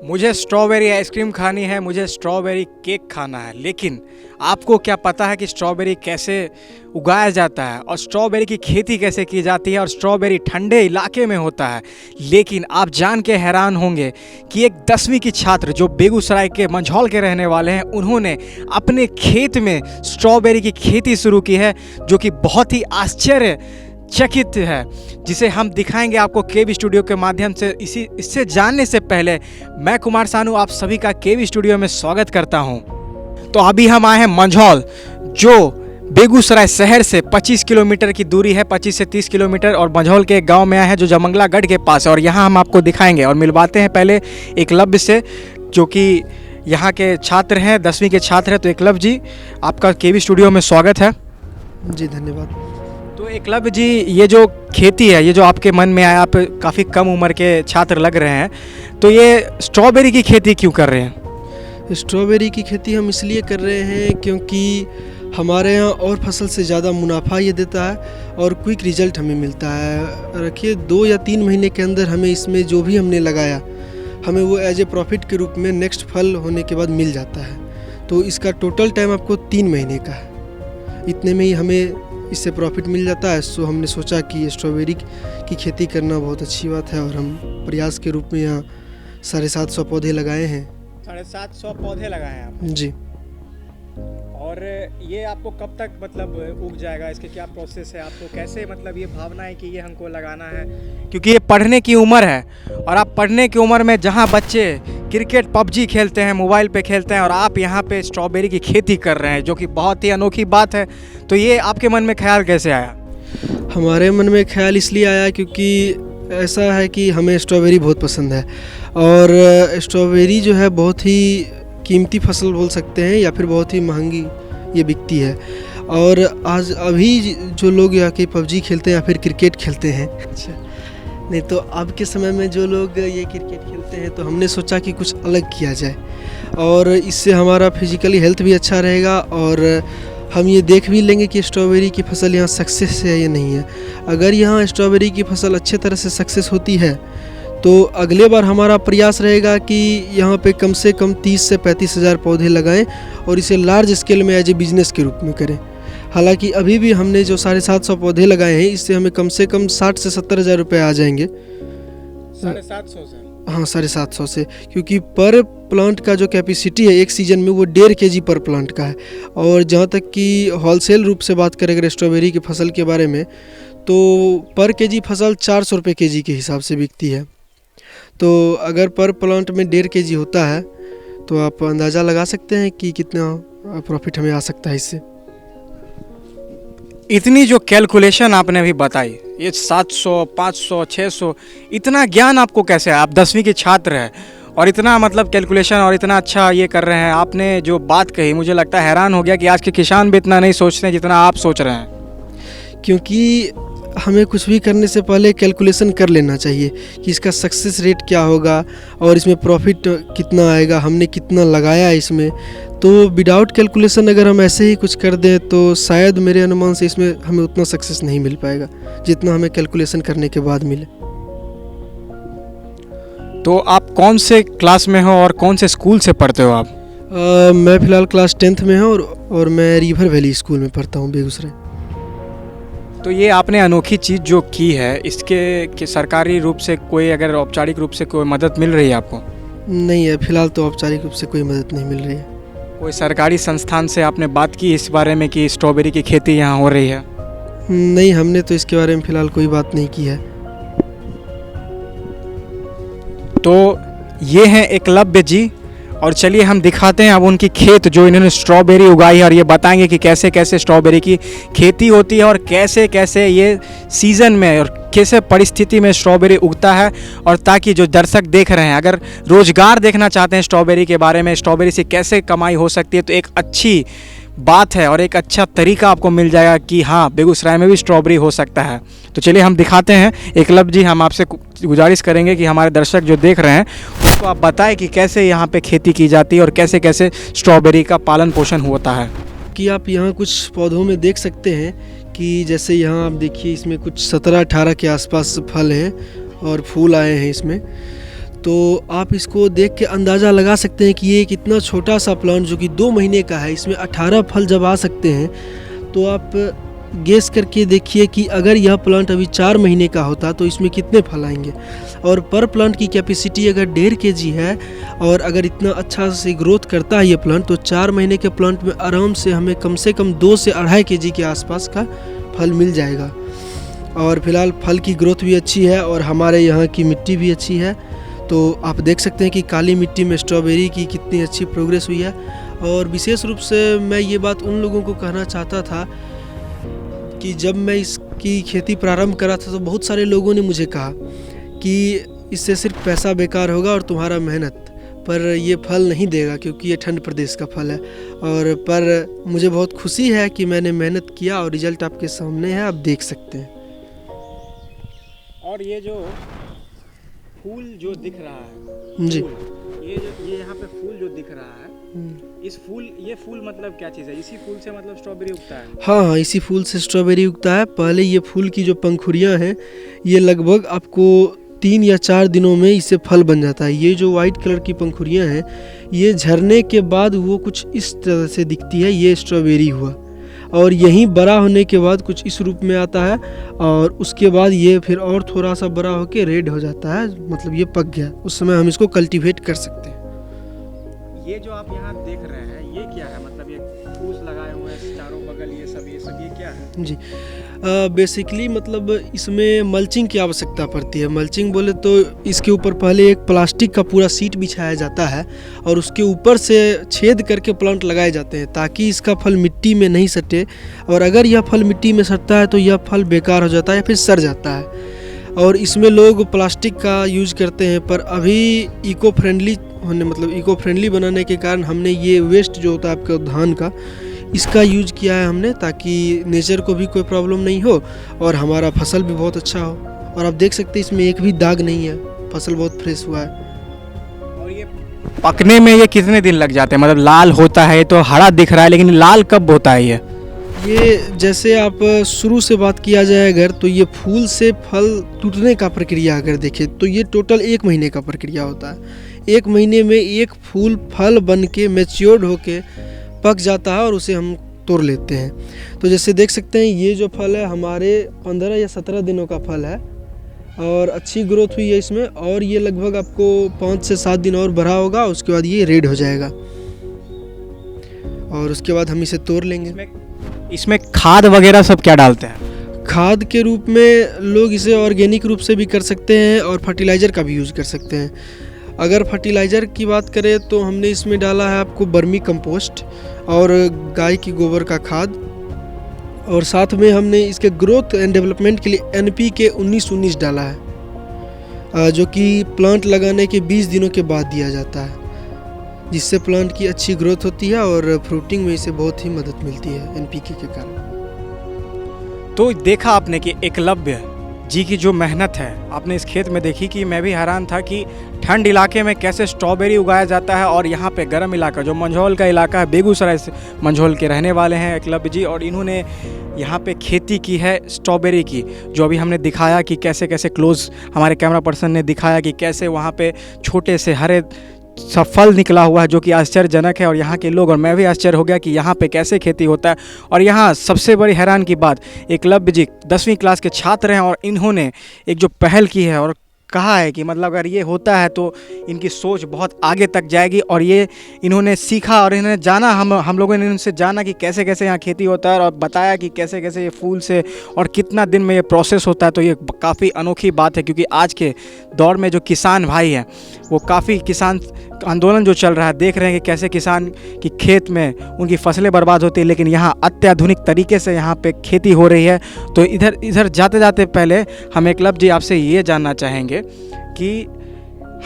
मुझे strawberry ice cream खानी है, मुझे स्ट्रॉबेरी केक खाना है, लेकिन आपको क्या पता है कि स्ट्रॉबेरी कैसे उगाया जाता है और स्ट्रॉबेरी की खेती कैसे की जाती है और स्ट्रॉबेरी ठंडे इलाके में होता है। लेकिन आप जान के हैरान होंगे कि एक 10वीं की छात्र जो बेगूसराय के मंझौल के रहने वाले हैं, उन्होंने अपने खेत में स्ट्रॉबेरी की खेती शुरू की है, जो कि बहुत ही आश्चर्यचकित है, जिसे हम दिखाएंगे आपको केवी स्टूडियो के माध्यम से। इससे जानने से पहले मैं कुमार सानू आप सभी का केवी स्टूडियो में स्वागत करता हूं। तो अभी हम आए हैं मंझौल, जो बेगूसराय शहर से 25 किलोमीटर की दूरी है, 25 से 30 किलोमीटर, और मंझौल के एक गांव में आए हैं जो जमंगलागढ़ के पास है। और यहाँ हम आपको दिखाएंगे और मिलवाते हैं पहले एकलव्य से, जो कि यहाँ के छात्र हैं, 10वीं के छात्र हैं। तो एकलव्य जी, आपका केवी स्टूडियो में स्वागत है। जी धन्यवाद। तो एकलव्य जी, ये जो खेती है, ये जो आपके मन में आया, आप काफ़ी कम उम्र के छात्र लग रहे हैं, तो ये स्ट्रॉबेरी की खेती क्यों कर रहे हैं? स्ट्रॉबेरी की खेती हम इसलिए कर रहे हैं क्योंकि हमारे यहाँ और फसल से ज़्यादा मुनाफा ये देता है और क्विक रिजल्ट हमें मिलता है। रखिए 2 या 3 महीने के अंदर हमें इसमें जो भी हमने लगाया, हमें वो एज ए प्रॉफिट के रूप में नेक्स्ट फल होने के बाद मिल जाता है। तो इसका टोटल टाइम आपको 3 महीने का है, इतने में ही हमें इससे प्रॉफिट मिल जाता है। सो हमने सोचा कि स्ट्रॉबेरी की खेती करना बहुत अच्छी बात है और हम प्रयास के रूप में यहाँ 750 पौधे लगाए हैं। 750 पौधे लगाए हैं आप? जी। और ये आपको कब तक मतलब उग जाएगा? इसके क्या प्रोसेस है? आपको कैसे मतलब ये भावना है कि ये हमको लगाना है? क्योंकि ये पढ़ने की उम्र है, और आप पढ़ने की उम्र में जहाँ बच्चे क्रिकेट पबजी खेलते हैं, मोबाइल पे खेलते हैं, और आप यहाँ पे स्ट्रॉबेरी की खेती कर रहे हैं, जो कि बहुत ही अनोखी बात है। तो ये आपके मन में ख्याल कैसे आया? हमारे मन में ख्याल इसलिए आया क्योंकि ऐसा है कि हमें स्ट्रॉबेरी बहुत पसंद है, और स्ट्रॉबेरी जो है बहुत ही कीमती फसल बोल सकते हैं, या फिर बहुत ही महंगी ये बिकती है। और आज अभी जो लोग यहाँ के पबजी खेलते हैं या फिर क्रिकेट खेलते हैं, अच्छा नहीं, तो अब के समय में जो लोग ये क्रिकेट खेलते हैं, तो हमने सोचा कि कुछ अलग किया जाए, और इससे हमारा फिजिकली हेल्थ भी अच्छा रहेगा, और हम ये देख भी लेंगे कि स्ट्रॉबेरी की फसल यहाँ सक्सेस है या नहीं है। अगर यहाँ स्ट्रॉबेरी की फसल अच्छे तरह से सक्सेस होती है, तो अगले बार हमारा प्रयास रहेगा कि यहाँ पे कम से कम 30 से 35 हज़ार पौधे लगाएं और इसे लार्ज स्केल में एज ए बिजनेस के रूप में करें। हालांकि अभी भी हमने जो 750 पौधे लगाए हैं, इससे हमें कम से कम 60 से 70 हज़ार रुपये आ जाएंगे। 750 से? हाँ, 750 से, क्योंकि पर प्लांट का जो कैपेसिटी है एक सीज़न में वो 1.5 kg पर प्लांट का है। और जहाँ तक कि होलसेल रूप से बात करें अगर स्ट्रॉबेरी की फसल के बारे में, तो पर केजी फसल 400 रुपये केजी के हिसाब से बिकती है। तो अगर पर प्लांट में 1.5 kg होता है, तो आप अंदाज़ा लगा सकते हैं कि कितना प्रॉफिट हमें आ सकता है इससे। इतनी जो कैलकुलेशन आपने अभी बताई, ये 700, 500, 600, इतना ज्ञान आपको कैसे है? आप 10वीं के छात्र हैं और इतना मतलब कैलकुलेशन और इतना अच्छा ये कर रहे हैं। आपने जो बात कही, मुझे लगता है हैरान हो गया कि आज के किसान भी इतना नहीं सोचते हैं जितना आप सोच रहे हैं। क्योंकि हमें कुछ भी करने से पहले कैलकुलेशन कर लेना चाहिए कि इसका सक्सेस रेट क्या होगा और इसमें प्रॉफिट कितना आएगा, हमने कितना लगाया इसमें। तो विदाउट कैलकुलेशन अगर हम ऐसे ही कुछ कर दें, तो शायद मेरे अनुमान से इसमें हमें उतना सक्सेस नहीं मिल पाएगा जितना हमें कैलकुलेशन करने के बाद मिले। तो आप कौन से क्लास में हो और कौन से स्कूल से पढ़ते हो आप? मैं फ़िलहाल क्लास 10th में हूँ, और मैं रिवर वैली स्कूल में पढ़ता हूँ, बेगूसराय। तो ये आपने अनोखी चीज़ जो की है, इसके सरकारी रूप से कोई, अगर औपचारिक रूप से कोई मदद मिल रही है आपको? नहीं है, फ़िलहाल तो औपचारिक रूप से कोई मदद नहीं मिल रही है। कोई सरकारी संस्थान से आपने बात की इस बारे में कि स्ट्रॉबेरी की खेती यहाँ हो रही है? नहीं, हमने तो इसके बारे में फ़िलहाल कोई बात नहीं की है। तो ये हैं एकलव्य जी, और चलिए हम दिखाते हैं अब उनकी खेत जो इन्होंने स्ट्रॉबेरी उगाई है, और ये बताएंगे कि कैसे कैसे स्ट्रॉबेरी की खेती होती है और कैसे कैसे ये सीज़न में और कैसे परिस्थिति में स्ट्रॉबेरी उगता है। और ताकि जो दर्शक देख रहे हैं, अगर रोज़गार देखना चाहते हैं स्ट्रॉबेरी के बारे में, स्ट्रॉबेरी से कैसे कमाई हो सकती है, तो एक अच्छी बात है और एक अच्छा तरीका आपको मिल जाएगा कि हाँ, बेगूसराय में भी स्ट्रॉबेरी हो सकता है। तो चलिए हम दिखाते हैं। एकलव्य जी, हम आपसे गुजारिश करेंगे कि हमारे दर्शक जो देख रहे हैं उसको आप बताएं कि कैसे यहाँ पे खेती की जाती है और कैसे कैसे स्ट्रॉबेरी का पालन पोषण होता है। कि आप यहाँ कुछ पौधों में देख सकते हैं कि जैसे यहाँ आप देखिए, इसमें कुछ 17-18 के आसपास फल हैं और फूल आए हैं इसमें। तो आप इसको देख के अंदाज़ा लगा सकते हैं कि ये एक इतना छोटा सा प्लांट जो कि 2 महीने का है, इसमें 18 फल जब आ सकते हैं, तो आप गेस करके देखिए कि अगर यह प्लांट अभी 4 महीने का होता तो इसमें कितने फल आएंगे। और पर प्लांट की कैपेसिटी अगर 1.5 kg है और अगर इतना अच्छा से ग्रोथ करता है ये प्लांट, तो 4 महीने के प्लांट में आराम से हमें कम से कम 2 से 2.5 kg के आसपास का फल मिल जाएगा। और फिलहाल फल की ग्रोथ भी अच्छी है और हमारे यहाँ की मिट्टी भी अच्छी है, तो आप देख सकते हैं कि काली मिट्टी में स्ट्रॉबेरी की कितनी अच्छी प्रोग्रेस हुई है। और विशेष रूप से मैं ये बात उन लोगों को कहना चाहता था कि जब मैं इसकी खेती प्रारंभ करा था तो बहुत सारे लोगों ने मुझे कहा कि इससे सिर्फ पैसा बेकार होगा और तुम्हारा मेहनत, पर ये फल नहीं देगा क्योंकि ये ठंड प्रदेश का फल है। और पर मुझे बहुत खुशी है कि मैंने मेहनत किया और रिजल्ट आपके सामने है, आप देख सकते हैं। और ये जो फूल जो दिख रहा है जी, ये यहाँ पे फूल जो दिख रहा है, ये फूल मतलब क्या चीज़ है? इसी फूल से मतलब स्ट्रॉबेरी उगता है? हाँ, इसी फूल से स्ट्रॉबेरी उगता है। पहले ये फूल की जो पंखुड़ियाँ हैं, ये लगभग आपको 3 या 4 दिनों में इससे फल बन जाता है। ये जो वाइट कलर की पंखुड़ियाँ हैं, ये झरने के बाद वो कुछ इस तरह से दिखती है, ये स्ट्रॉबेरी हुआ। और यहीं बड़ा होने के बाद कुछ इस रूप में आता है और उसके बाद ये फिर और थोड़ा सा बड़ा होके रेड हो जाता है, मतलब ये पक गया। उस समय हम इसको कल्टीवेट कर सकते हैं। ये जो आप यहाँ देख रहे हैं, ये क्या है? मतलब ये फूस लगाए हुए हैं चारों बगल, ये सब ये क्या है? जी, बेसिकली मतलब इसमें मल्चिंग की आवश्यकता पड़ती है। मल्चिंग बोले तो इसके ऊपर पहले एक प्लास्टिक का पूरा सीट बिछाया जाता है और उसके ऊपर से छेद करके प्लांट लगाए जाते हैं ताकि इसका फल मिट्टी में नहीं सटे, और अगर यह फल मिट्टी में सटता है तो यह फल बेकार हो जाता है या फिर सड़ जाता है। और इसमें लोग प्लास्टिक का यूज करते हैं, पर अभी इको फ्रेंडली बनाने के कारण हमने ये वेस्ट जो होता है आपका धान का, इसका यूज किया है हमने, ताकि नेचर को भी कोई प्रॉब्लम नहीं हो और हमारा फसल भी बहुत अच्छा हो। और आप देख सकते हैं इसमें एक भी दाग नहीं है, फसल बहुत फ्रेश हुआ है। और ये पकने में ये कितने दिन लग जाते हैं? मतलब लाल होता है तो हरा दिख रहा है, लेकिन लाल कब होता है ये जैसे आप शुरू से बात किया जाए अगर, तो ये फूल से फल टूटने का प्रक्रिया अगर देखें तो ये टोटल 1 महीने का प्रक्रिया होता है। 1 महीने में एक फूल फल बन के मैच्योर्ड होके पक जाता है और उसे हम तोड़ लेते हैं। तो जैसे देख सकते हैं ये जो फल है हमारे 15 या 17 दिनों का फल है और अच्छी ग्रोथ हुई है इसमें, और ये लगभग आपको 5 से 7 दिन और बढ़ा होगा, उसके बाद ये रेड हो जाएगा और उसके बाद हम इसे तोड़ लेंगे। इसमें खाद वगैरह सब क्या डालते हैं? खाद के रूप में लोग इसे ऑर्गेनिक रूप से भी कर सकते हैं और फर्टिलाइज़र का भी यूज़ कर सकते हैं। अगर फर्टिलाइज़र की बात करें तो हमने इसमें डाला है आपको वर्मी कंपोस्ट और गाय की गोबर का खाद, और साथ में हमने इसके ग्रोथ एंड डेवलपमेंट के लिए NPK 19-19 डाला है, जो कि प्लांट लगाने के 20 दिनों के बाद दिया जाता है, जिससे प्लांट की अच्छी ग्रोथ होती है और फ्रूटिंग में इसे बहुत ही मदद मिलती है NPK के कारण। तो देखा आपने कि एकलव्य जी की जो मेहनत है आपने इस खेत में देखी कि मैं भी हैरान था कि ठंड इलाके में कैसे स्ट्रॉबेरी उगाया जाता है, और यहाँ पे गर्म इलाका जो मंझौल का इलाका है, बेगूसराय से मंझौल के रहने वाले हैं एकलव्य जी, और इन्होंने यहाँ पे खेती की है स्ट्रॉबेरी की, जो अभी हमने दिखाया कि कैसे कैसे क्लोज हमारे कैमरा पर्सन ने दिखाया कि कैसे वहाँ पे छोटे से हरे सब फल निकला हुआ है, जो कि आश्चर्यजनक है। और यहाँ के लोग और मैं भी आश्चर्य हो गया कि यहाँ पे कैसे खेती होता है। और यहाँ सबसे बड़ी हैरान की बात, एकलव्य जी 10वीं क्लास के छात्र हैं और इन्होंने एक जो पहल की है और कहा है कि मतलब अगर ये होता है तो इनकी सोच बहुत आगे तक जाएगी, और ये इन्होंने सीखा और इन्होंने जाना, हम लोगों ने इनसे जाना कि कैसे कैसे यहाँ खेती होता है और बताया कि कैसे कैसे ये फूल से और कितना दिन में ये प्रोसेस होता है। तो ये काफ़ी अनोखी बात है, क्योंकि आज के दौर में जो किसान भाई हैं वो काफ़ी किसान आंदोलन जो चल रहा है, देख रहे हैं कि कैसे किसान की खेत में उनकी फसलें बर्बाद होती है, लेकिन यहाँ अत्याधुनिक तरीके से यहाँ पे खेती हो रही है। तो इधर जाते जाते पहले हम एकलव्य जी आपसे ये जानना चाहेंगे कि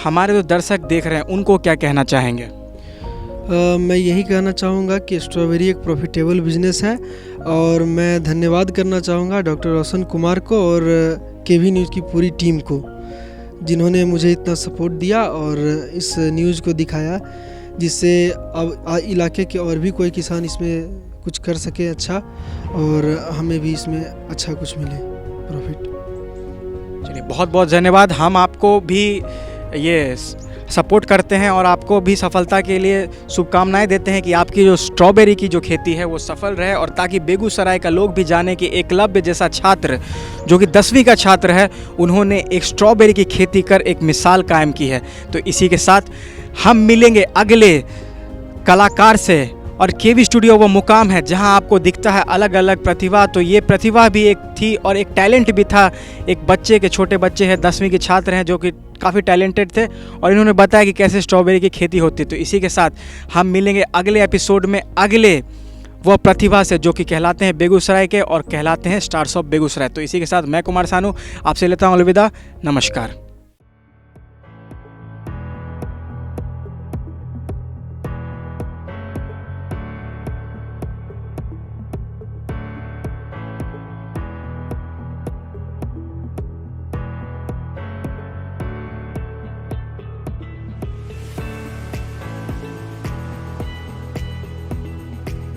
हमारे जो दर्शक देख रहे हैं उनको क्या कहना चाहेंगे? मैं यही कहना चाहूँगा कि स्ट्रॉबेरी एक प्रॉफिटेबल बिजनेस है, और मैं धन्यवाद करना चाहूँगा डॉक्टर रोशन कुमार को और केवी न्यूज़ की पूरी टीम को, जिन्होंने मुझे इतना सपोर्ट दिया और इस न्यूज़ को दिखाया, जिससे अब इलाके के और भी कोई किसान इसमें कुछ कर सके अच्छा, और हमें भी इसमें अच्छा कुछ मिले प्रॉफिट। चलिए बहुत बहुत धन्यवाद। हम आपको भी ये सपोर्ट करते हैं और आपको भी सफलता के लिए शुभकामनाएं देते हैं कि आपकी जो स्ट्रॉबेरी की जो खेती है वो सफल रहे, और ताकि बेगूसराय का लोग भी जाने कि एकलव्य जैसा छात्र जो कि 10वीं का छात्र है, उन्होंने एक स्ट्रॉबेरी की खेती कर एक मिसाल कायम की है। तो इसी के साथ हम मिलेंगे अगले कलाकार से, और केवी स्टूडियो वो मुकाम है जहां आपको दिखता है अलग अलग प्रतिभा। तो ये प्रतिभा भी एक थी और एक टैलेंट भी था। एक बच्चे के छोटे बच्चे हैं, 10वीं के छात्र हैं, जो कि काफ़ी टैलेंटेड थे और इन्होंने बताया कि कैसे स्ट्रॉबेरी की खेती होती है। तो इसी के साथ हम मिलेंगे अगले एपिसोड में अगले वो प्रतिभा से जो कि कहलाते हैं बेगूसराय के और कहलाते हैं स्टार्स ऑफ बेगूसराय। तो इसी के साथ मैं कुमार सानू आपसे लेता हूँ अलविदा, नमस्कार।